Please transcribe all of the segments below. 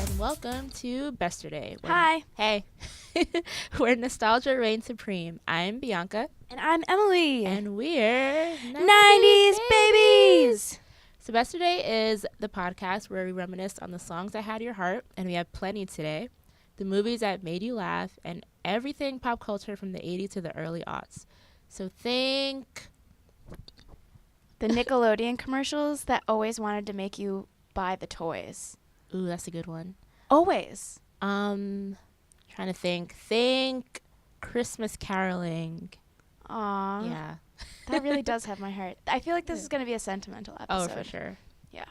and welcome to Besterday. Hi. Hey. Where nostalgia reigns supreme. I'm Bianca. And I'm Emilee. And we're 90s babies! So Besterday is the podcast where we reminisce on the songs that had your heart, and we have plenty today. The movies that made you laugh, and everything pop culture from the 80s to the early aughts. So think... the Nickelodeon commercials that always wanted to make you buy the toys. Ooh, that's a good one. Always. Trying to think. Think Christmas caroling. Aww. Yeah. That really does have my heart. I feel like this is going to be a sentimental episode. Oh, for sure. Yeah.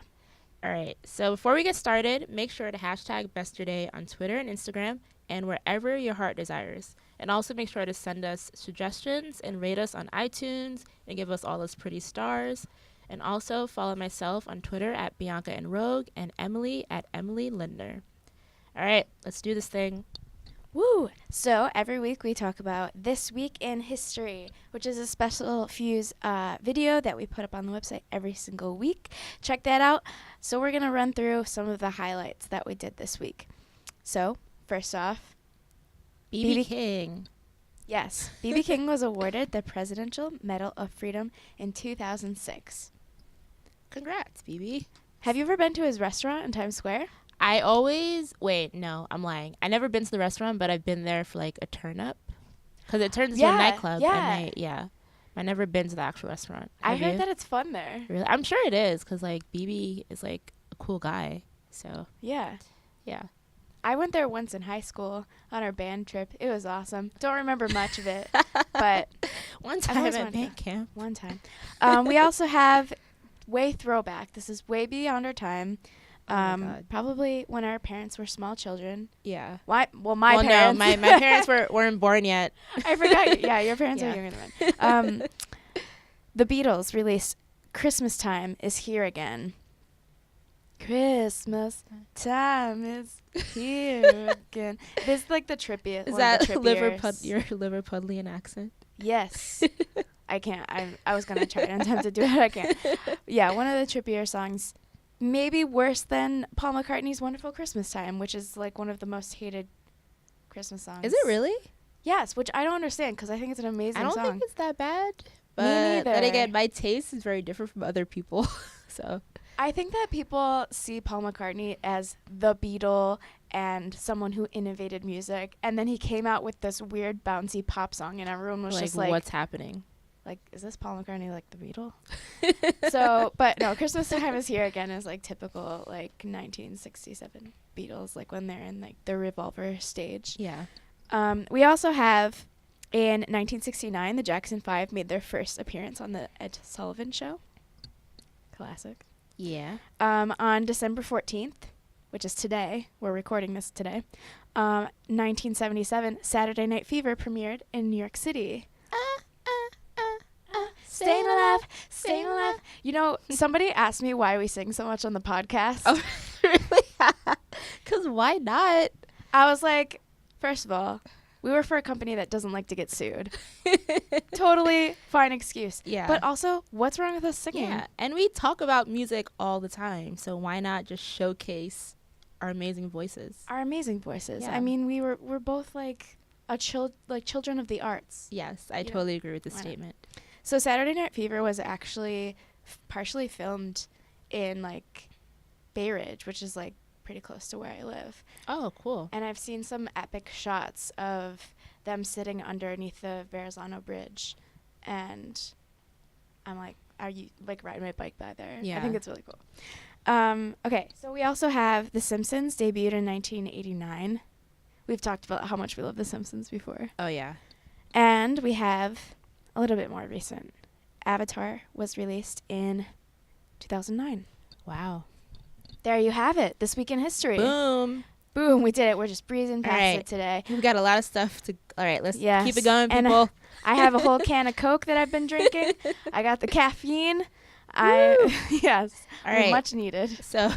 All right. So before we get started, make sure to hashtag Besterday on Twitter and Instagram and wherever your heart desires. And also make sure to send us suggestions and rate us on iTunes and give us all those pretty stars. And also follow myself on Twitter at Bianca and Rogue and Emilee at Emilee Lindner. All right, let's do this thing. Woo! So every week we talk about This Week in History, which is a special Fuse video that we put up on the website every single week. Check that out. So we're going to run through some of the highlights that we did this week. So, first off, B.B. King. Yes, B.B. King was awarded the Presidential Medal of Freedom in 2006. Congrats, B.B. Have you ever been to his restaurant in Times Square? No, I'm lying. I never been to the restaurant, but I've been there for like a turn up. Because it turns into a nightclub at night. Yeah. I've never been to the actual restaurant. I heard that it's fun there. Really? I'm sure it is, because like BB is like a cool guy. So. Yeah. Yeah. I went there once in high school on our band trip. It was awesome. Don't remember much of it, but one time at band camp. One time. We also have way throwback. This is way beyond our time. Probably when our parents were small children. Yeah. Why? Well, my parents. No, my parents weren't born yet. I forgot. Yeah, your parents are younger than mine. The Beatles released "Christmas Time Is Here Again." Christmas time is here again. This is like the trippiest. Is that your Liverpudlian accent? Yes. I can't. I was gonna try and attempt to do it. I can't. Yeah, one of the trippier songs. Maybe worse than Paul McCartney's "Wonderful Christmas Time," which is like one of the most hated Christmas songs. Is it really? Yes, which I don't understand because I think it's an amazing song. I don't think it's that bad. But Me neither. then again, my taste is very different from other people. So I think that people see Paul McCartney as the Beatle and someone who innovated music, and then he came out with this weird bouncy pop song, and everyone was just like, "What's happening? Like, is this Paul McCartney like the Beatle?" So, but no, "Christmas Time Is Here Again" is like typical like 1967 Beatles, like when they're in like the Revolver stage. Yeah. We also have in 1969 the Jackson 5 made their first appearance on the Ed Sullivan Show. Classic. Yeah. On December 14th, which is today, we're recording this today, 1977, Saturday Night Fever premiered in New York City. Staying alive, staying alive. You know, somebody asked me why we sing so much on the podcast. Oh, really? Because why not? I was like, first of all, we work for a company that doesn't like to get sued. Totally fine excuse. Yeah. But also, what's wrong with us singing? Yeah. And we talk about music all the time, so why not just showcase our amazing voices? Our amazing voices. Yeah. I mean, we're both like children of the arts. Yes, I totally agree with this statement. So Saturday Night Fever was actually partially filmed in like Bay Ridge, which is like pretty close to where I live. Oh, cool. And I've seen some epic shots of them sitting underneath the Verrazano Bridge, and I'm like, are you like riding my bike by there? Yeah. I think it's really cool. Okay, so we also have The Simpsons debuted in 1989. We've talked about how much we love The Simpsons before. Oh, yeah. And we have a little bit more recent. Avatar was released in 2009. Wow. There you have it. This Week in History. Boom. Boom, we did it. We're just breezing past it today. We've got a lot of stuff to... All right, let's keep it going, people. And I have a whole can of Coke that I've been drinking. I got the caffeine. Yes. All right. Much needed. So,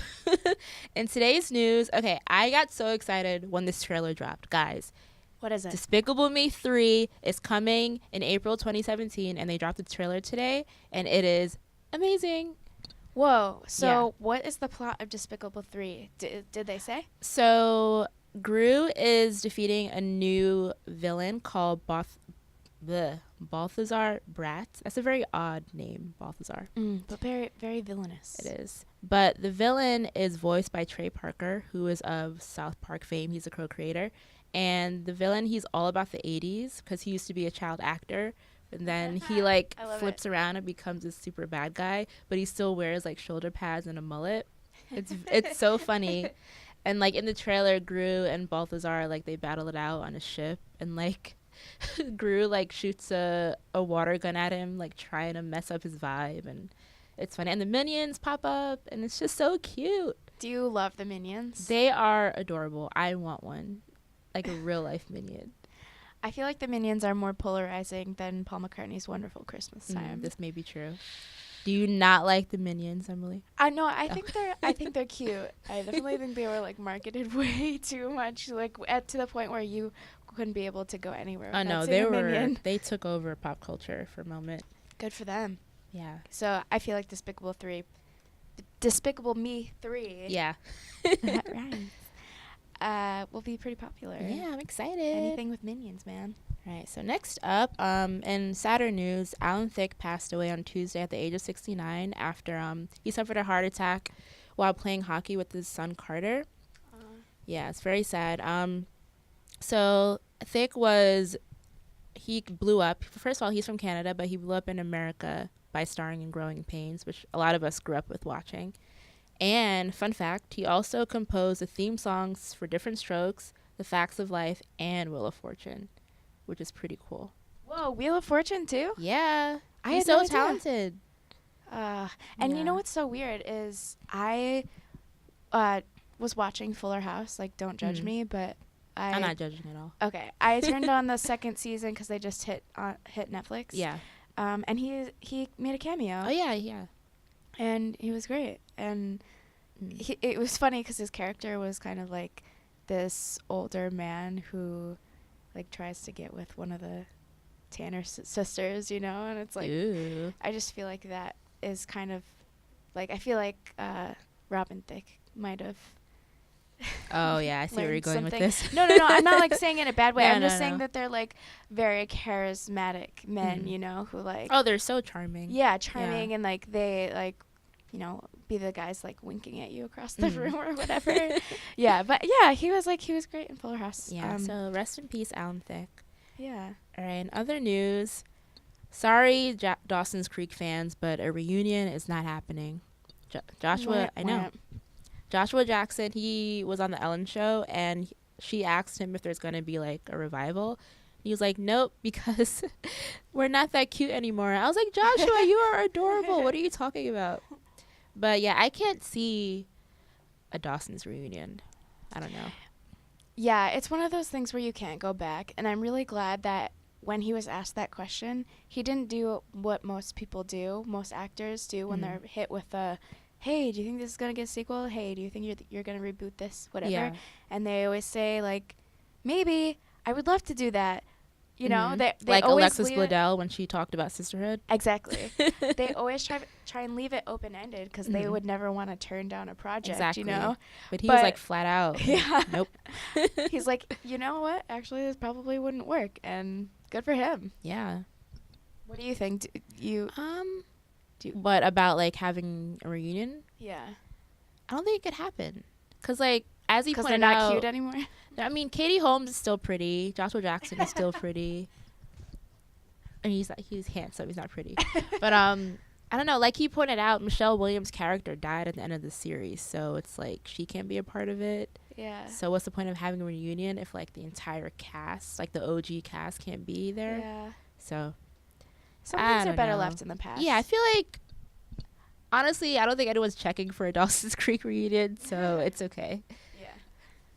in today's news, okay, I got so excited when this trailer dropped. Guys, what is it? Despicable Me 3 is coming in April 2017, and they dropped the trailer today, and it is amazing. Whoa. So what is the plot of Despicable 3? Did they say? So Gru is defeating a new villain called Balthazar Bratz. That's a very odd name, Balthazar. But very, very villainous. It is. But the villain is voiced by Trey Parker, who is of South Park fame. He's a co-creator. And the villain, he's all about the 80s because he used to be a child actor. And then he like flips around and becomes this super bad guy, but he still wears like shoulder pads and a mullet. It's so funny. And like in the trailer, Gru and Balthazar, like they battle it out on a ship, and like Gru like shoots a water gun at him, like trying to mess up his vibe, and it's funny. And the minions pop up, and it's just so cute. Do you love the minions? They are adorable. I want one, like a real life minion. I feel like the minions are more polarizing than Paul McCartney's Wonderful Christmas Time. This may be true. Do you not like the minions, Emilee? No, I think they're cute. I definitely think they were like marketed way too much, like to the point where you couldn't be able to go anywhere. Oh no, they took over pop culture for a moment. Good for them. Yeah. So I feel like Despicable Me 3. Yeah. That rhymes. Will be pretty popular. Yeah, I'm excited. Anything with minions, man. Right. So next up, in sadder news, Alan Thicke passed away on Tuesday at the age of 69 after he suffered a heart attack while playing hockey with his son Carter. Yeah, it's very sad. So Thicke he blew up. First of all, he's from Canada, but he blew up in America by starring in Growing Pains, which a lot of us grew up with watching. And fun fact, he also composed the theme songs for Different Strokes, The Facts of Life, and Wheel of Fortune, which is pretty cool. Whoa, Wheel of Fortune too? Yeah. He's no so idea. talented. And you know what's so weird is I was watching Fuller House. Like, don't judge me, but I'm not judging at all. Okay. I turned on the second season because they just hit Netflix. Yeah. And he made a cameo. Oh, yeah. And he was great. And it was funny because his character was kind of like this older man who like tries to get with one of the Tanner sisters, you know, and it's like, Ooh. I just feel like that is kind of like, I feel like Robin Thicke might have. Oh yeah, I see where you're going with this. No, I'm not like saying it in a bad way. I'm just saying that they're like very charismatic men, you know, who like. Oh, they're so charming. Yeah, charming, and like they like, you know, be the guys like winking at you across the room or whatever. Yeah, but yeah, he was great in Fuller House. Yeah. So rest in peace, Alan Thicke. Yeah. All right. In other news, sorry, Dawson's Creek fans, but a reunion is not happening. Joshua, I know. Joshua Jackson, he was on the Ellen show, and she asked him if there's going to be like a revival. He was like, nope, because we're not that cute anymore. I was like, Joshua, you are adorable. What are you talking about? But yeah, I can't see a Dawson's reunion. I don't know. Yeah, it's one of those things where you can't go back. And I'm really glad that when he was asked that question, he didn't do what most people do, most actors do when they're hit with a, hey, do you think this is going to get a sequel? Hey, do you think you're going to reboot this? Whatever. Yeah. And they always say, like, maybe, I would love to do that. You know, they like always Alexis Bledel when she talked about sisterhood. Exactly. They always try and leave it open-ended because they would never want to turn down a project, you know? But he was like flat out. Yeah. Nope. He's like, you know what? Actually, this probably wouldn't work. And good for him. Yeah. What do you think? What about like having a reunion? Yeah. I don't think it could happen. Because like, as he pointed out. Because they're not cute anymore? I mean, Katie Holmes is still pretty. Joshua Jackson is still pretty. And he's handsome. He's not pretty. But I don't know. Like he pointed out, Michelle Williams' character died at the end of the series. So it's like she can't be a part of it. Yeah. So what's the point of having a reunion if like the entire cast, like the OG cast, can't be there? Yeah. So some things are better left in the past. Yeah, I feel like, honestly, I don't think anyone's checking for a Dawson's Creek reunion. So it's okay.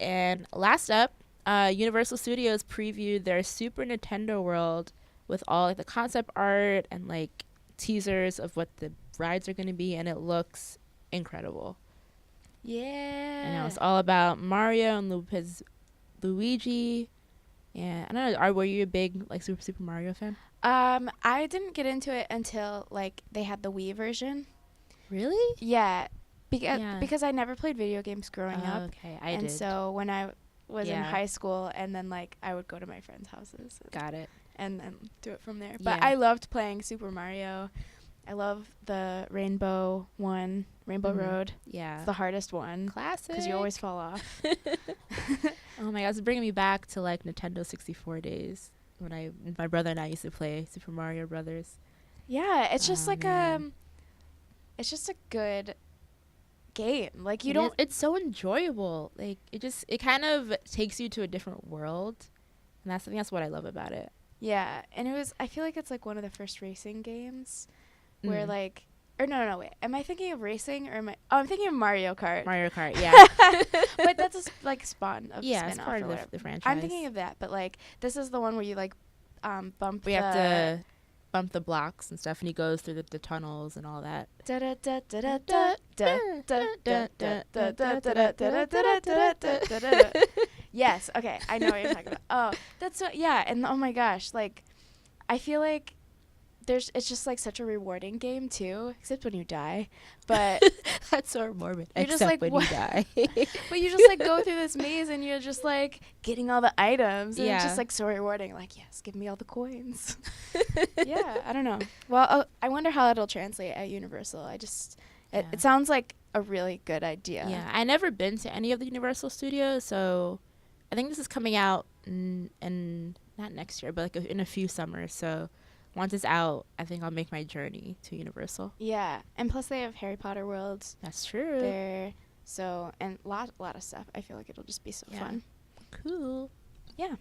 And last up, Universal Studios previewed their Super Nintendo World with all like the concept art and like teasers of what the rides are going to be, and it looks incredible. Yeah. I know, it's all about Mario and Luigi. Yeah, I don't know. Were you a big like Super Mario fan? I didn't get into it until like they had the Wii version. Really? Yeah, Yeah. because I never played video games growing up. Okay, I and did. so when I was in Yeah. high school, and then like I would go to my friends' houses Got it. and then do it from there. But Yeah. I loved playing Super Mario. I love the Rainbow one, Rainbow Mhm. Road. Yeah. It's the hardest one Classic. because you always fall off. Oh my god, it's bringing me back to like Nintendo 64 days when my brother and I used to play Super Mario Brothers. Yeah, it's just Oh, like man. it's just a good game. Like you It don't. is- it's so enjoyable. Like it kind of takes you to a different world. And I think that's what I love about it. Yeah, and I feel like it's like one of the first racing games where Mm. like, or no, wait. Am I thinking of racing or am I? Oh, I'm thinking of Mario Kart. Mario Kart, yeah. But that's a like spawn of Yeah, it's spin-off part or of whatever. the franchise. I'm thinking of that, but like this is the one where you like bump. We have to bump the blocks and Stephanie goes through the tunnels and all that. Yes, okay, I know what you're talking about. Oh, that's so, yeah, and oh my gosh, like I feel like it's just like such a rewarding game too, except when you die. But That's so morbid. You're just Except like, when you die. but you just like go through this maze and you're just like getting all the items and it's Yeah. just like so rewarding. Like, yes, give me all the coins. Yeah, I don't know. Well, I wonder how it'll translate at Universal. Yeah. It sounds like a really good idea. Yeah, I never been to any of the Universal Studios, so I think this is coming out in not next year, but like in a few summers. So once it's out, I think I'll make my journey to Universal. Yeah, and plus they have Harry Potter worlds That's true. there, so and lot of stuff. I feel like it'll just be so Yeah. fun. Cool. Yeah.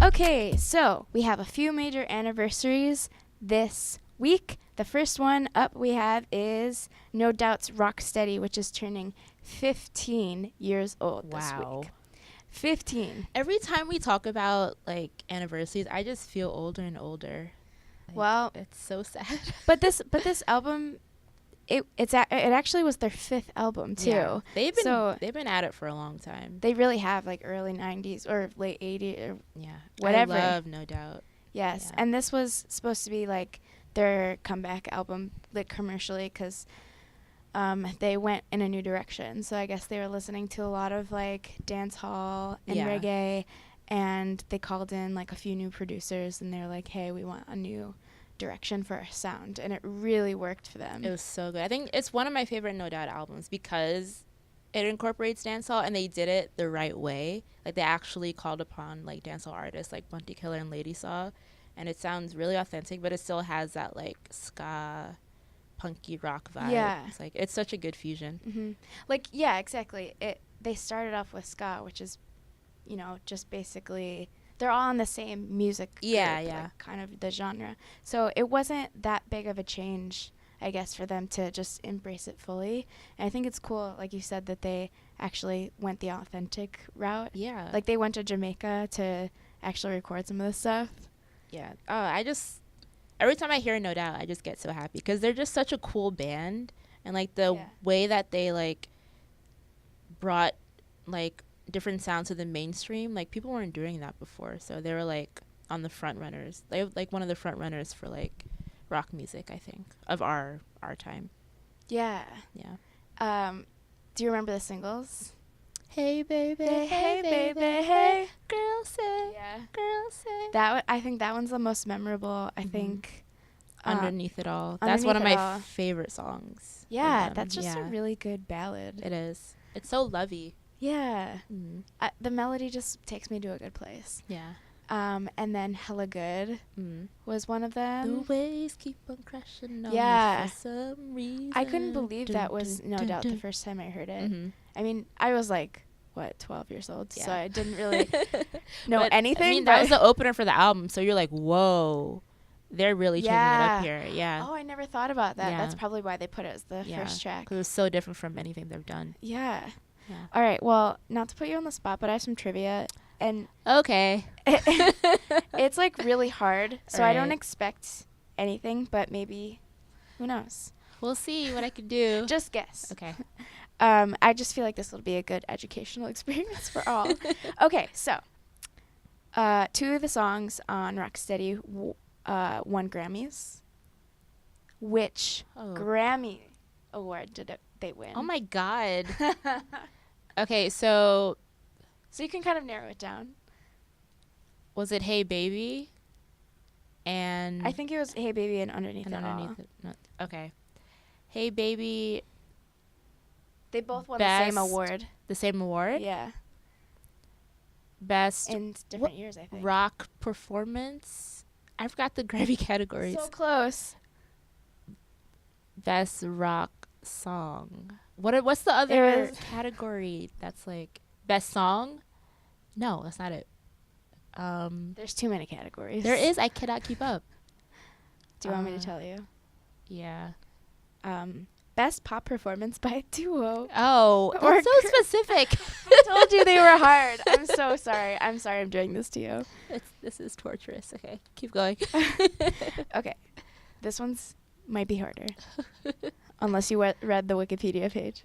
Okay, so we have a few major anniversaries this week. The first one up we have is No Doubt's Rocksteady, which is turning 15 years old this Wow. week. 15. Every time we talk about like anniversaries, I just feel older and older. Like, Well, it's so sad. but this album, it actually was their 5th album too. Yeah. They've been at it for a long time. They really have, like early 90s or late 80s or Yeah. whatever. I love No Doubt. yes. Yeah. And this was supposed to be like their comeback album, like commercially, because they went in a new direction. So I guess they were listening to a lot of like dance hall and Yeah. reggae, and they called in like a few new producers, and they were like, "Hey, we want a new direction for our sound," and it really worked for them. It was so good. I think it's one of my favorite No Doubt albums because it incorporates dancehall and they did it the right way. Like they actually called upon like dancehall artists like Bunty Killer and Lady Saw, and it sounds really authentic, but it still has that like ska, punky rock vibe. Yeah. It's like it's such a good fusion. Mm-hmm. Like, yeah, exactly. They started off with ska, which is, just basically they're all on the same music group, Yeah, yeah. like, kind of the genre. So it wasn't that big of a change, I guess, for them to just embrace it fully. And I think it's cool, like you said, that they actually went the authentic route. Yeah. Like they went to Jamaica to actually record some of this stuff. Yeah. Oh, every time I hear No Doubt, I just get so happy because they're just such a cool band, and like the Yeah. way that they like brought like different sounds to the mainstream, like people weren't doing that before, so they were like on the front runners. They were like one of the front runners for like rock music, I think, of our time. Yeah. Yeah. Do you remember the singles? Hey baby, Hey, baby, hey. girl say, Yeah. girl say. I think that one's the most memorable. I Mhm. think Underneath it all. That's one of Underneath It my All. favorite songs. of Yeah, them. that's just a Yeah. really good ballad. It is. It's so lovey. Yeah. Mm. The melody just takes me to a good place. Yeah. And then Hella Good Mm. was one of The them. waves keep on crashing on Yeah. me for some reason. I couldn't believe that Dun, was dun, No dun, Doubt the dun. first time I heard it. Mhm. I mean, I was like, 12 years old, so Yeah. I didn't really know But, anything. I mean, that but- was the opener for the album, so you're like, whoa, they're really changing it Yeah. up here. Yeah. Oh, I never thought about that. Yeah. That's probably why they put it as the Yeah. first track. Because it's so different from anything they've done. Yeah. Yeah. All right. Well, not to put you on the spot, but I have some trivia, and Okay. it's like really hard, so I don't Alright. expect anything, but maybe, who knows? We'll see what I can do. Just guess. Okay. I just feel like this will be a good educational experience for all. Okay, so 2 of the songs on Rocksteady won Grammys. Which Grammy award did they win? Oh my God. Okay, so you can kind of narrow it down. Was it Hey Baby? And I think it was Hey Baby and Underneath It All. No, okay. Hey Baby. They both won the same award. The same award? Yeah. Best in different years, I think. Rock performance. I forgot the Grammy categories. So close. Best rock song. What's the other category that's like best song? No, that's not it. There's too many categories. There is. I cannot keep up. Do you want me to tell you? Yeah. Best pop performance by a duo. Oh, that's so specific. I told you they were hard. I'm so sorry. I'm sorry I'm doing this to you. This is torturous. Okay, keep going. Okay. This one's might be harder. Unless you read the Wikipedia page.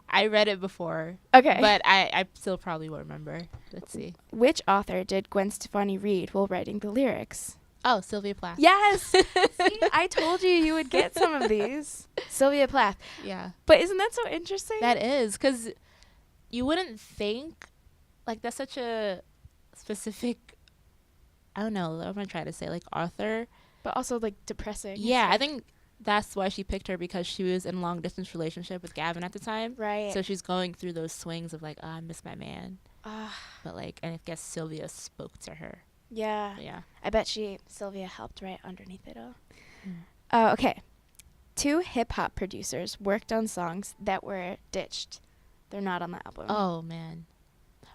I read it before. Okay. But I still probably won't remember. Let's see. Which author did Gwen Stefani read while writing the lyrics? Oh, Sylvia Plath. Yes. See, I told you would get some of these. Sylvia Plath. Yeah. But isn't that so interesting? That is, because you wouldn't think, like, that's such a specific, I don't know, what am I trying to say, like, author. But also, like, depressing. Yeah, I think that's why she picked her, because she was in a long-distance relationship with Gavin at the time. Right. So she's going through those swings of, like, I miss my man. But, like, and I guess Sylvia spoke to her. Yeah. Yeah. I bet Sylvia helped write Underneath It All. Okay. 2 hip-hop producers worked on songs that were ditched. They're not on the album. Oh, man.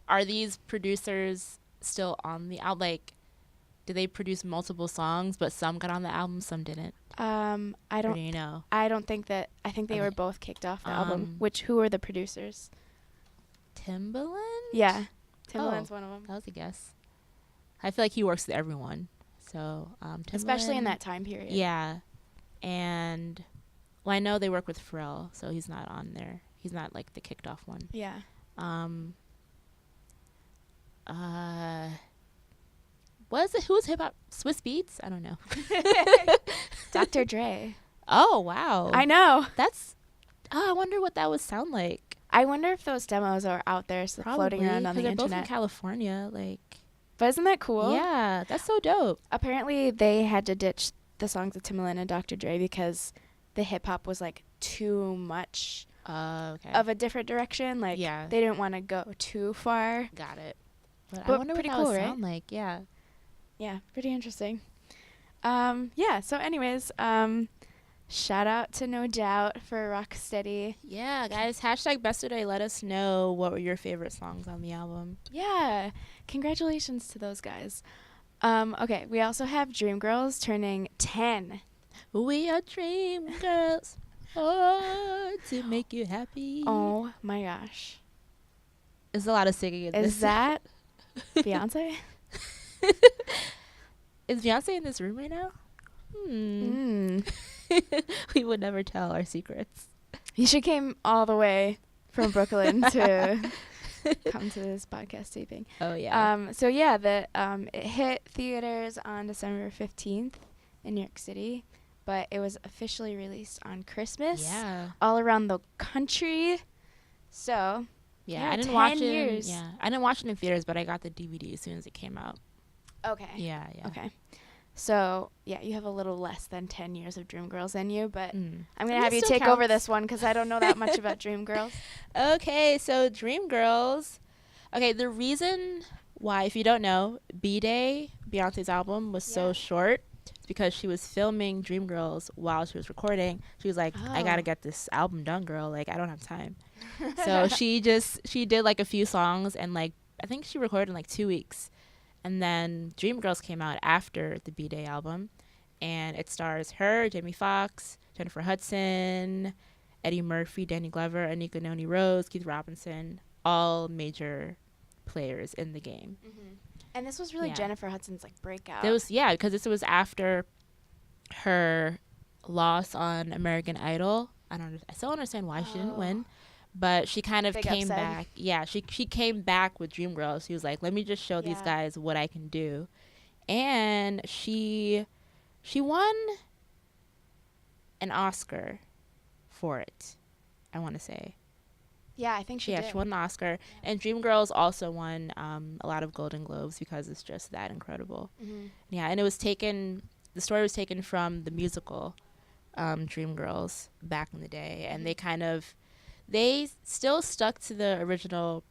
Are these producers still on the album? Like, did they produce multiple songs, but some got on the album, some didn't? I don't. Or do you know? I don't think that. I think they were both kicked off the album. Who were the producers? Timbaland? Yeah. Timbaland's one of them. That was a guess. I feel like he works with everyone. So, Timbaland. Especially in that time period. Yeah. And, well, I know they work with Trill, so he's not on there. He's not, like, the kicked off one. Yeah. Who's hip hop? Swiss Beats? I don't know. Dr. Dre. Oh, wow. I know. I wonder what that would sound like. I wonder if those demos are out there floating around on the internet. They're both in California, like. But isn't that cool? Yeah, that's so dope. Apparently, they had to ditch the songs of Timbaland and Dr. Dre because the hip hop was like too much of a different direction. Like, they didn't want to go too far. Got it. But I wonder pretty what that cool, would right? sound like. Yeah. Yeah, pretty interesting. So anyways, shout out to No Doubt for Rocksteady. Yeah, guys, #Besterday. Let us know what were your favorite songs on the album. Yeah, congratulations to those guys. Okay, we also have Dreamgirls turning 10. We are Dreamgirls. Oh, to make you happy. Oh my gosh. There's a lot of singing in this. Is that Beyonce? Is Beyonce in this room right now? We would never tell our secrets. She came all the way from Brooklyn to come to this podcast taping. Oh, yeah. It hit theaters on December 15th in New York City, but it was officially released on Christmas. Yeah. All around the country. So, I didn't watch it. Yeah, I didn't watch it in theaters, but I got the DVD as soon as it came out. Okay. Yeah. Okay. So, you have a little less than 10 years of Dreamgirls in you, but I'm going to have you take over this one because I don't know that much about Dreamgirls. Okay, so Dreamgirls. Okay, the reason why, if you don't know, B-Day, Beyonce's album, was so short is because she was filming Dreamgirls while she was recording. She was like, I got to get this album done, girl. Like, I don't have time. So she did like a few songs and like, I think she recorded in like 2 weeks. And then Dreamgirls came out after the B-Day album, and it stars her, Jamie Foxx, Jennifer Hudson, Eddie Murphy, Danny Glover, Anika Noni Rose, Keith Robinson, all major players in the game. Mm-hmm. And this was really Jennifer Hudson's like breakout. Because this was after her loss on American Idol. I still don't understand why she didn't win. But she kind of came back. Yeah, she came back with Dreamgirls. She was like, let me just show these guys what I can do. And she She won an Oscar for it, I want to say. Yeah, I think she did. She won an Oscar. Yeah. And Dreamgirls also won a lot of Golden Globes because it's just that incredible. Mm-hmm. Yeah, and the story was taken from the musical Dreamgirls back in the day. And they still stuck to the original,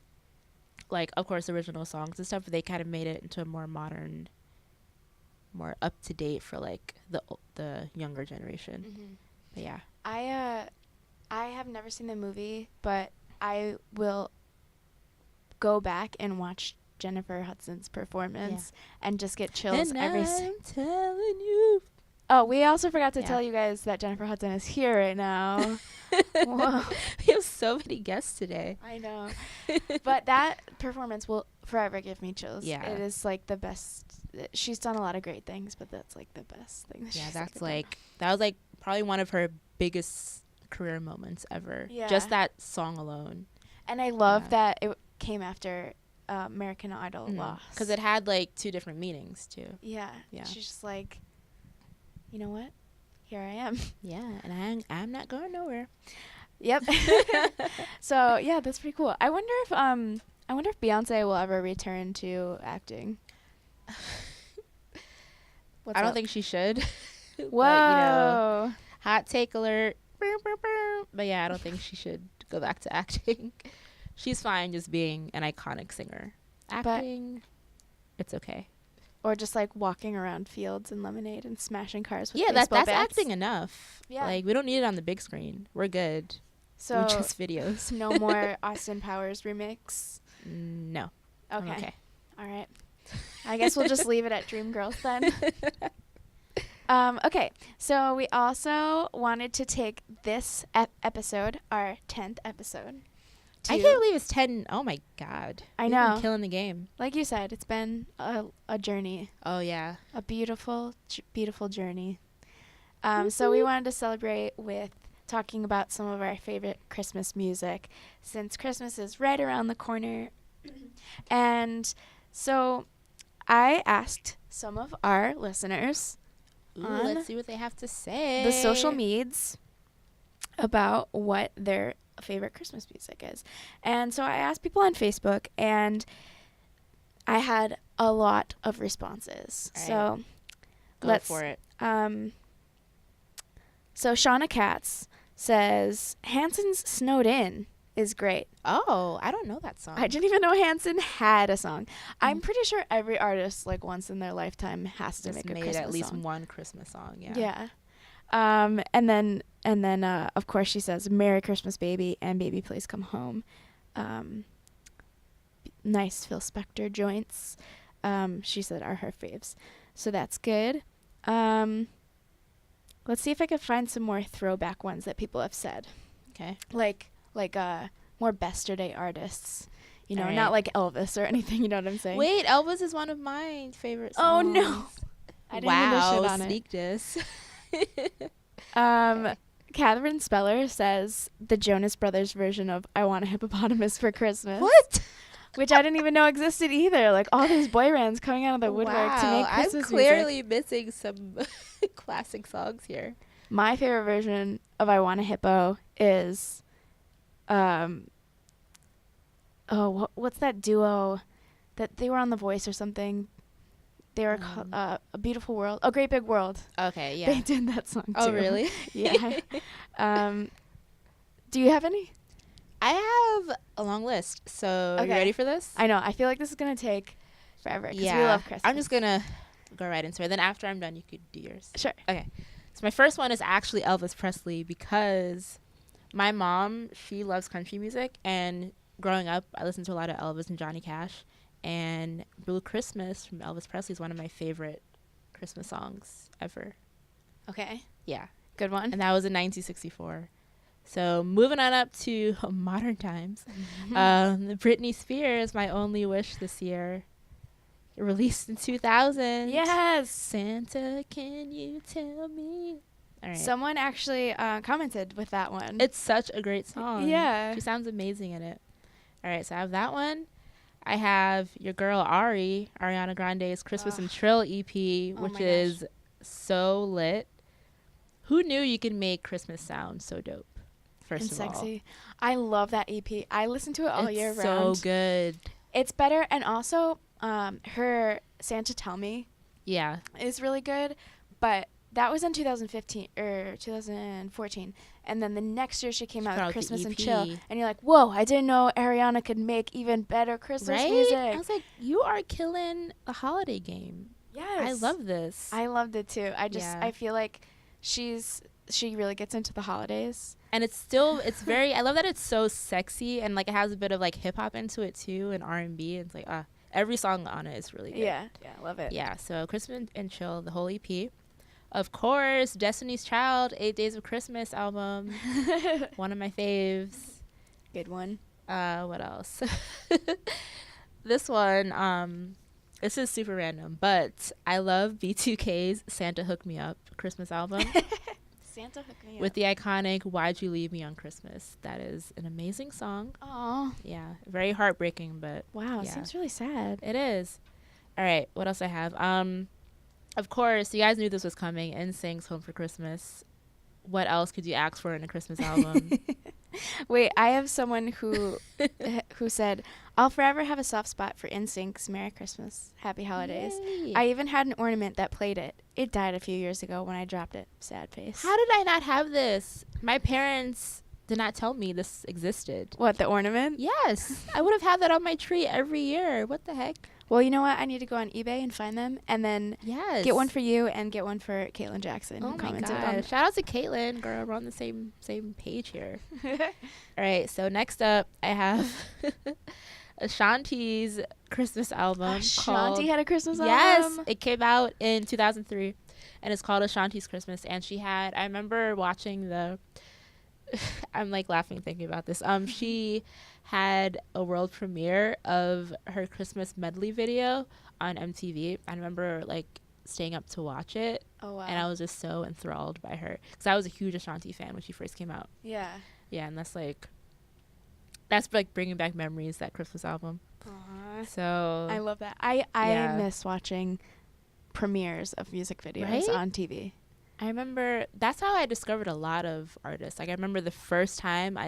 like, of course, original songs and stuff, but they kind of made it into a more modern, more up to date for like the younger generation. Mm-hmm. But yeah, I have never seen the movie, but I will go back and watch Jennifer Hudson's performance and just get chills every. I'm telling you. Oh, we also forgot to tell you guys that Jennifer Hudson is here right now. Whoa. We have so many guests today. I know. But that performance will forever give me chills. Yeah. It is like the best. She's done a lot of great things, but that's like the best thing that she's that was like probably one of her biggest career moments ever. Yeah. Just that song alone. And I love that it came after American Idol loss. Because it had like two different meanings too. Yeah. She's just like, you know what? Here I am. Yeah, and I'm not going nowhere. Yep. So yeah, that's pretty cool. I wonder if Beyonce will ever return to acting. I don't think she should. Whoa. But, hot take alert. But yeah, I don't think she should go back to acting. She's fine just being an iconic singer. Acting, it's okay. Or just like walking around fields and lemonade and smashing cars with baseball that's bats. Acting enough. Yeah. Like, we don't need it on the big screen. We're good. So with just videos. No more Austin Powers remix? No. Okay. All right. I guess we'll just leave it at Dreamgirls then. Okay. So we also wanted to take this episode, our 10th episode. I can't believe it's 10. Oh, my God. I know. Been killing the game. Like you said, it's been a journey. Oh, yeah. A beautiful, beautiful journey. So we wanted to celebrate with talking about some of our favorite Christmas music, since Christmas is right around the corner. And so I asked some of our listeners on let's see what they have to say. the social medias about what their favorite Christmas music is. And so I asked people on Facebook, and I had a lot of responses. All right. So Go for it. So Shauna Katz says Hanson's Snowed In is great. Oh, I don't know that song. I didn't even know Hanson had a song. I'm pretty sure every artist, like, once in their lifetime has to make a Christmas song. at least one Christmas song, yeah. Yeah. And then of course she says Merry Christmas Baby and Baby Please Come Home. Nice Phil Spector joints. She said are her faves. So that's good. Let's see if I can find some more throwback ones that people have said. Okay. Like more Besterday artists. You know, All right. not like Elvis or anything, you know what I'm saying? Wait, Elvis is one of my favorite songs. Oh no. I didn't mean to shit on sneak this. Catherine Speller says the Jonas Brothers version of I Want a Hippopotamus for Christmas. What? Which I didn't even know existed either. Like, all these boy bands coming out of the woodwork to make Christmas I'm clearly music. missing some classic songs here. My favorite version of I Want a Hippo is what's that duo that they were on The Voice or something? They were called A Beautiful World. Oh, Great Big World. Okay, yeah. They did that song too. Oh, really? Yeah. Do you have any? I have a long list. So, you ready for this? I know. I feel like this is going to take forever because we love Christmas. I'm just going to go right into it. Then after I'm done, you could do yours. Sure. Okay. So my first one is actually Elvis Presley because my mom, she loves country music. And growing up, I listened to a lot of Elvis and Johnny Cash. And Blue Christmas from Elvis Presley is one of my favorite Christmas songs ever. Okay. Yeah. Good one. And that was in 1964. So moving on up to modern times, Britney Spears, My Only Wish this year, released in 2000. Yes. Santa, can you tell me? All right. Someone actually commented with that one. It's such a great song. Yeah. She sounds amazing in it. All right, so I have that one. I have your girl Ariana Grande's Christmas and Trill EP, which is so lit. Who knew you could make Christmas sound so dope? First And of all, sexy. I love that EP. I listen to it all year it's round. so good. It's better, and also her Santa Tell Me Yeah, is really good, but that was in 2015 or 2014, and then the next year she came out put with out the Christmas and EP. Chill, and you're like, whoa, I didn't know Ariana could make even better Christmas right? music. I was like, you are killing the holiday game. Yes, I love this. I loved it too. Yeah. I feel like she really gets into the holidays. And it's very, I love that it's so sexy, and like it has a bit of like hip hop into it too, and R&B. It's like every song on it is really good. Yeah, I love it. Yeah, so Christmas and Chill, the whole EP. Of course, Destiny's Child, 8 Days of Christmas album. One of my faves. Good one. What else? This one, this is super random, but I love B2K's Santa Hook Me Up Christmas album. Santa Hook Me Up. With the iconic Why'd You Leave Me on Christmas. That is an amazing song. Aw. Yeah, very heartbreaking, but Wow, yeah. seems really sad. It is. All right, what else I have? Of course, you guys knew this was coming. NSYNC's Home for Christmas. What else could you ask for in a Christmas album? Wait, I have someone who said, I'll forever have a soft spot for NSYNC's Merry Christmas, Happy Holidays. Yay. I even had an ornament that played it. It died a few years ago when I dropped it. Sad face. How did I not have this? My parents did not tell me this existed. What, the ornament? Yes, I would have had that on my tree every year. What the heck? Well, you know what? I need to go on eBay and find them, and then Yes. get one for you and get one for Caitlin Jackson. Oh who my commented god! on- Shout out to Caitlin, girl. We're on the same page here. All right. So next up, I have Ashanti's Christmas album. Ashanti had a Christmas Yes, album? it came out in 2003, and it's called Ashanti's Christmas. And I remember watching I'm like laughing thinking about this. She had a world premiere of her Christmas medley video on MTV. I remember like staying up to watch it. Oh, wow. And I was just so enthralled by her because I was a huge Ashanti fan when she first came out. Yeah. Yeah, and that's bringing back memories, that Christmas album. Aww. So I love that. I Yeah. miss watching premieres of music videos Right? on TV. I remember that's how I discovered a lot of artists. Like I remember the first time I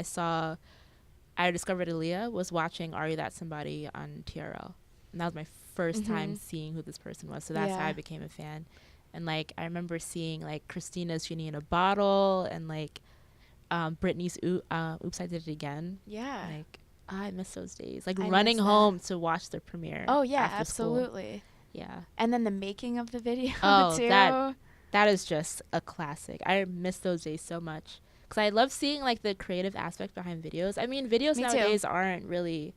discovered Aaliyah was watching Are You That Somebody on TRL. And that was my first time seeing who this person was. So that's how Yeah. I became a fan. And like I remember seeing like Christina's Genie in a Bottle and like Britney's Oops I Did It Again. Yeah. Like I miss those days. Like I running miss home to watch the premiere. Oh, yeah, after school. absolutely. Yeah. And then the making of the video, Oh, too. That is just a classic. I miss those days so much because I love seeing like the creative aspect behind videos. I mean, videos Me too. nowadays aren't really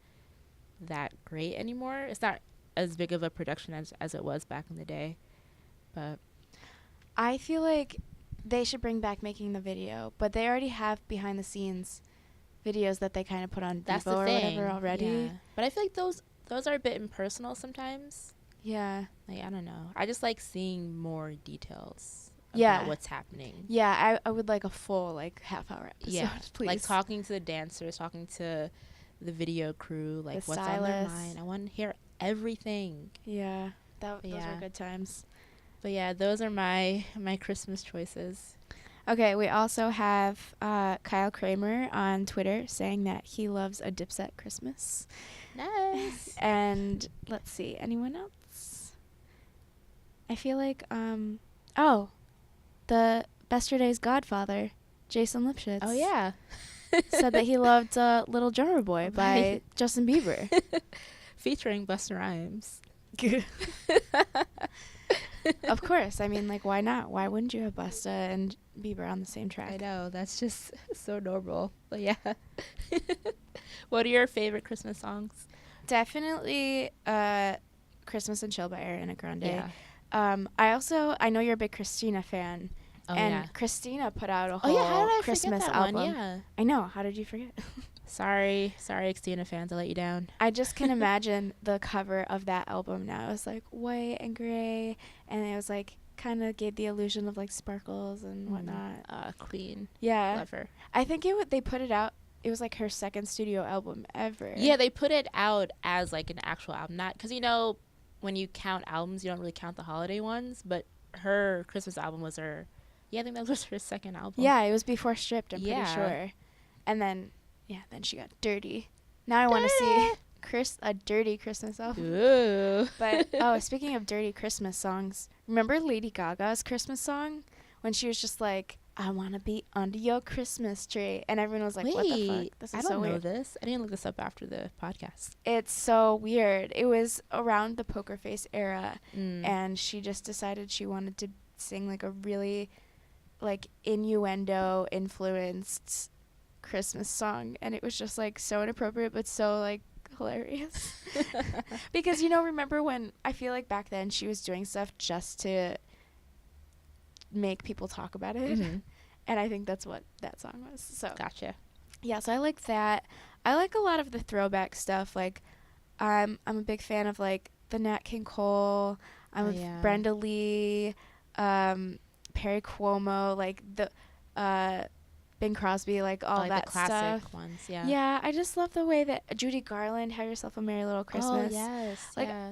that great anymore. It's not as big of a production as it was back in the day. But I feel like they should bring back making the video, but they already have behind the scenes videos that they kind of put on that's Vivo the or thing. whatever already. Yeah. But I feel like those are a bit impersonal sometimes. Yeah. Like I don't know. I just like seeing more details Yeah. about what's happening. Yeah, I would like a full like half-hour episode, Yeah, please. like talking to the dancers, talking to the video crew, like The what's on their stylists. mind. I want to hear everything. Yeah. Those Yeah. were good times. But yeah, those are my Christmas choices. Okay, we also have Kyle Kramer on Twitter saying that he loves a Dipset Christmas. Nice. And let's see, anyone else? I feel like the Besterday's godfather, Jason Lipschitz. Oh yeah. said that he loved Little Drummer Boy by Right. Justin Bieber. Featuring Busta Rhymes. Of course. I mean, like, why not? Why wouldn't you have Busta and Bieber on the same I track? know, that's just so normal. But yeah. What are your favorite Christmas songs? Definitely Christmas and Chill by Ariana Grande. Yeah. I know you're a big Christina fan. Oh and yeah. Christina put out a Oh whole yeah, how did I Christmas forget that album. one? Yeah. I know. How did you forget? Sorry, Christina fans, I let you down. I just can imagine the cover of that album now. It was like white and gray, and it was like kind of gave the illusion of like sparkles and whatnot. Queen. Yeah. Love her. I think they put it out. It was like her second studio album ever. Yeah, they put it out as like an actual album, not because when you count albums, you don't really count the holiday ones, but her Christmas album was her. Yeah, I think that was her second album. Yeah, it was before Stripped, I'm pretty Yeah. sure. And then, then she got Dirty. Now I want to see a dirty Christmas album. Ooh. But, speaking of dirty Christmas songs, remember Lady Gaga's Christmas song? When she was just like, I want to be under your Christmas tree. And everyone was like, Wait, what the fuck? This is I don't so know weird. this. I didn't look this up after the podcast. It's so weird. It was around the Poker Face era. Mm. And she just decided she wanted to sing like a really like innuendo influenced Christmas song, and it was just like so inappropriate but so like hilarious. Because remember when I feel like back then she was doing stuff just to make people talk about it. Mm-hmm. And I think that's what that song was. So Gotcha. yeah, so I like that. I like a lot of the throwback stuff. Like I'm a big fan of like the Nat King Cole, Brenda Lee, Perry Cuomo, like the Bing Crosby, like all like that the classic stuff. ones, yeah. Yeah, I just love the way that Judy Garland, Have Yourself a Merry Little Christmas. Oh, yes. Like, yeah.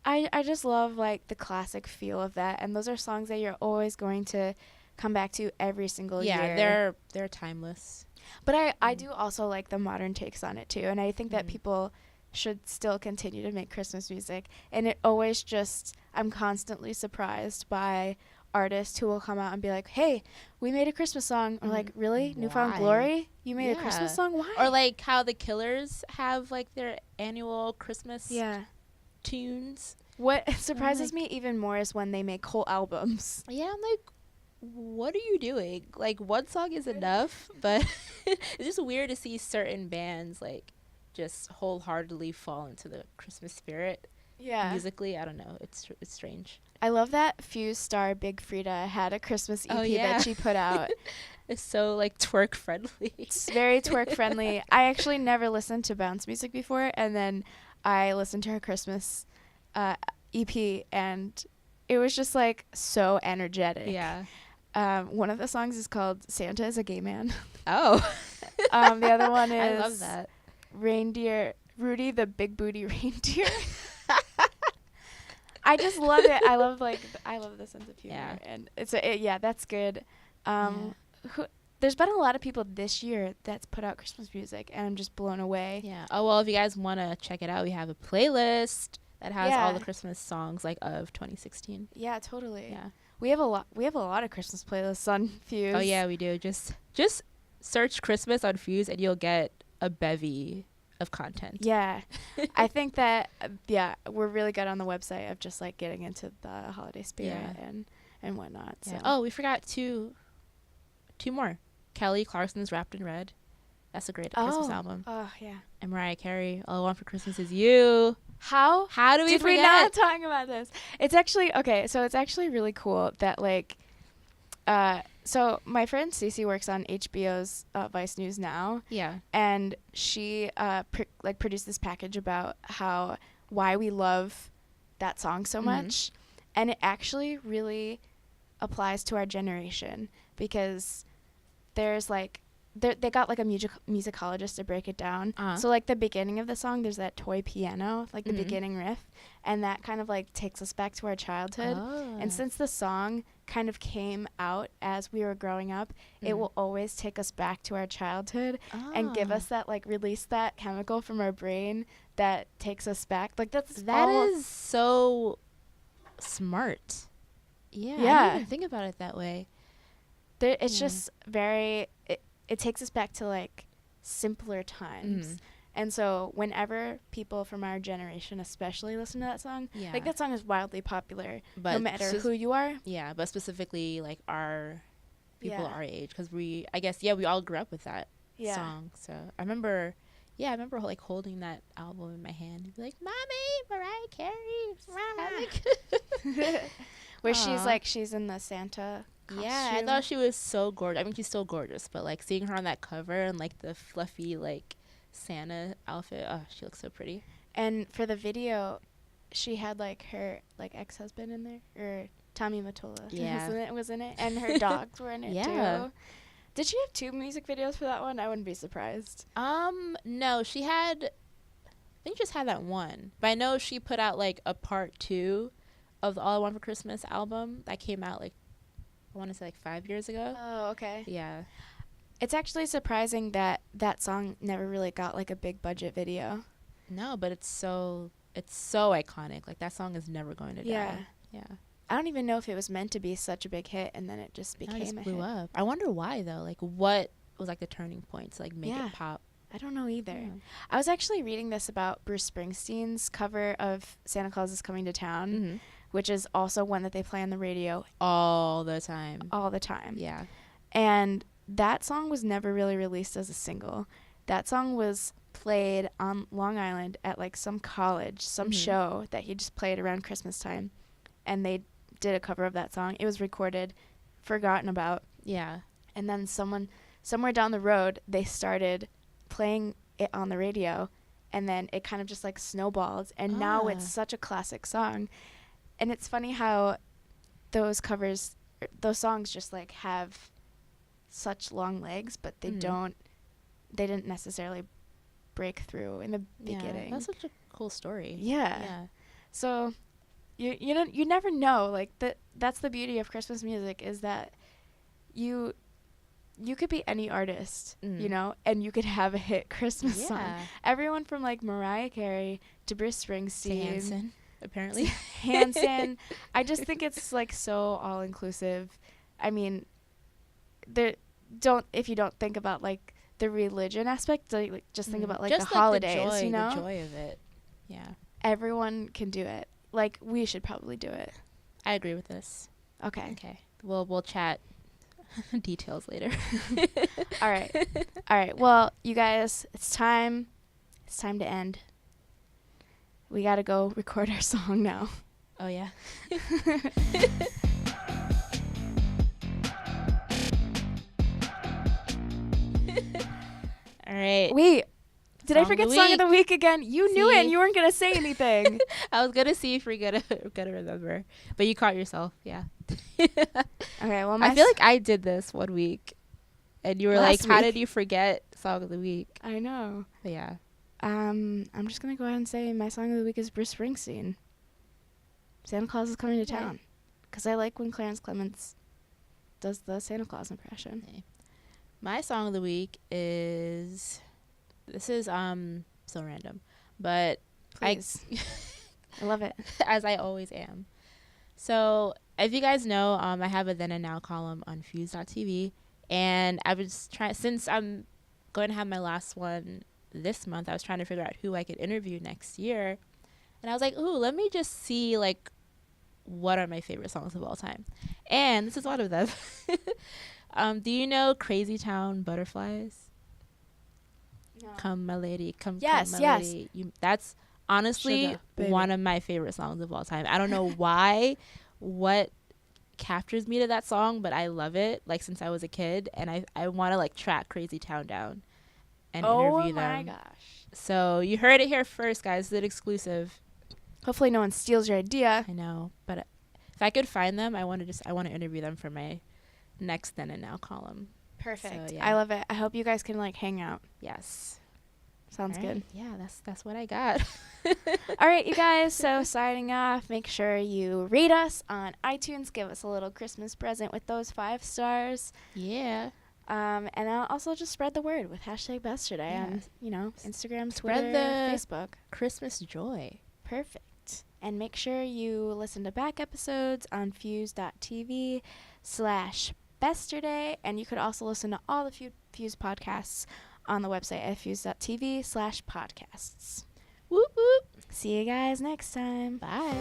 I just love like the classic feel of that, and those are songs that you're always going to come back to every single year. Yeah, they're timeless. But I do also like the modern takes on it too, and I think that Mm. people should still continue to make Christmas music, and it always just, I'm constantly surprised by artists who will come out and be like, hey, we made a Christmas song. Or like, really? Newfound Why? Glory? You made a Yeah. Christmas song? Why? Or like how the Killers have like their annual Christmas yeah. tunes. What surprises like- me even more is when they make whole albums. Yeah, I'm like, what are you doing? Like, one song is enough, but it's just weird to see certain bands like just wholeheartedly fall into the Christmas spirit Yeah. musically. I don't know. It's strange. I love that Fuse star Big Frida had a Christmas EP Oh, yeah. that she put out. It's so like twerk friendly. It's very twerk friendly. I actually never listened to bounce music before, and then I listened to her Christmas EP, and it was just like so energetic. Yeah. One of the songs is called Santa is a Gay Man. Oh. The other one is I love that. Reindeer, Rudy the Big Booty Reindeer. I just love it. I love the sense of humor, Yeah. and that's good. There's been a lot of people this year that's put out Christmas music, and I'm just blown away. Yeah. Oh, well, if you guys want to check it out, we have a playlist that has all the Yeah. Christmas songs like of 2016. Yeah, totally. Yeah. We have a lot of Christmas playlists on Fuse. Oh yeah, we do. Just search Christmas on Fuse and you'll get a bevy of content. Yeah. I think that we're really good on the website of just like getting into the holiday spirit and whatnot. So Yeah. Oh, we forgot two more. Kelly Clarkson's Wrapped in Red. That's a great Christmas album. Oh yeah. And Mariah Carey, All I Want for Christmas Is You. How do we did forget? we not talk about this? It's actually okay. So it's actually really cool that like, so my friend Cece works on HBO's Vice News now, Yeah. and she produced this package about why we love that song so much, and it actually really applies to our generation because there's like. They got like a musicologist to break it down. So like the beginning of the song, there's that toy piano, like the beginning riff, and that kind of like takes us back to our childhood. And since the song kind of came out as we were growing up, it will always take us back to our childhood and give us that like release that chemical from our brain that takes us back. Like that is so smart. Yeah. I didn't even think about it that way. It's just very. It takes us back to like simpler times. And so whenever people from our generation especially listen to that song, like that song is wildly popular, but no matter who you are. Yeah, but specifically like our people our age, because we all grew up with that song. So I remember like holding that album in my hand and be like, Mommy, Mariah Carey. Where she's in the Santa costume. Yeah, I thought she was so gorgeous. I mean, she's still gorgeous, but like seeing her on that cover and like the fluffy like Santa outfit, oh, she looks so pretty. And for the video, she had like her like ex-husband in there, or Tommy Mottola. Yeah, was in it, and her dogs were in it too. Did she have 2 music videos for that one? I wouldn't be surprised. No, she had. I think just had that one, but I know she put out like a part 2 of the All I Want for Christmas album that came out like I want to say like 5 years ago. Oh, okay. Yeah. It's actually surprising that that song never really got like a big budget video. No, but it's so iconic. Like that song is never going to Yeah. die. Yeah. I don't even know if it was meant to be such a big hit and then it just Now became it just a blew hit. up. I wonder why though. Like what was like the turning point to like make Yeah. it pop? I don't know either. Yeah. I was actually reading this about Bruce Springsteen's cover of Santa Claus is Coming to Town, Mm-hmm. which is also one that they play on the radio All the time. all the time. Yeah. And that song was never really released as a single. That song was played on Long Island at like some college, some show that he just played around Christmas time. And they did a cover of that song. It was recorded, forgotten about. Yeah. And then somewhere down the road, they started playing it on the radio. And then it kind of just like snowballed. And now it's such a classic song. And it's funny how those songs just like have such long legs, but they didn't necessarily break through in the beginning. That's such a cool story. Yeah. Yeah. So you never know. Like that's the beauty of Christmas music is that you could be any artist, you know, and you could have a hit Christmas song. Everyone from like Mariah Carey to Bruce Springsteen, Hanson, apparently. Hanson. I just think it's like so all inclusive. I mean, if you don't think about like the religion aspect, like just think about like just the holidays, the joy, you know? the joy of it. Yeah. Everyone can do it. Like we should probably do it. I agree with this. Okay. Okay. We'll chat details later. All right. Well, you guys, it's time to end. We got to go record our song now. Oh yeah. All right. Wait, did I Song of forget the Song of Week. the Week again? You knew it See? and you weren't going to say anything. I was gonna see if we're gonna remember, but you caught yourself. Yeah. Okay, well, I feel like I did this one week, and you were Last like, "How week. did you forget Song of the Week?" I know. But yeah. I'm just going to go ahead and say my Song of the Week is Bruce Springsteen. Santa Claus is Coming to Yeah. Town. Because I like when Clarence Clements does the Santa Claus impression. Okay. My song of the week is so random, but Please. I love it. as I always am. So if you guys know, I have a Then and Now column on Fuse.tv, and I was trying, since I'm going to have my last one this month, I was trying to figure out who I could interview next year, and I was like, ooh, let me just see like what are my favorite songs of all time, and this is one of them. Do you know Crazy Town Butterflies? No. Come my lady, come Yes, my yes. lady. That's honestly Sugar, baby. one of my favorite songs of all time. I don't know why, what captures me to that song, but I love it, like since I was a kid, and I want to like track Crazy Town down and interview them. Oh my gosh. So you heard it here first, guys. It's an exclusive. Hopefully no one steals your idea. I know, but if I could find them, I want to interview them for my next Then and Now column. Perfect. So, yeah. I love it. I hope you guys can like hang out. Yes. Sounds All good. right. Yeah, that's what I got. All right, you guys. So signing off. Make sure you rate us on iTunes. Give us a little Christmas present with those 5 stars. Yeah. And I'll also just spread the word with #Besterday on, Instagram, Spread Twitter, the- Facebook. Christmas joy. Perfect. And make sure you listen to back episodes on fuse.tv/Besterday. And you could also listen to all the Fuse podcasts on the website at fuse.tv/podcasts. Whoop whoop. See you guys next time. Bye.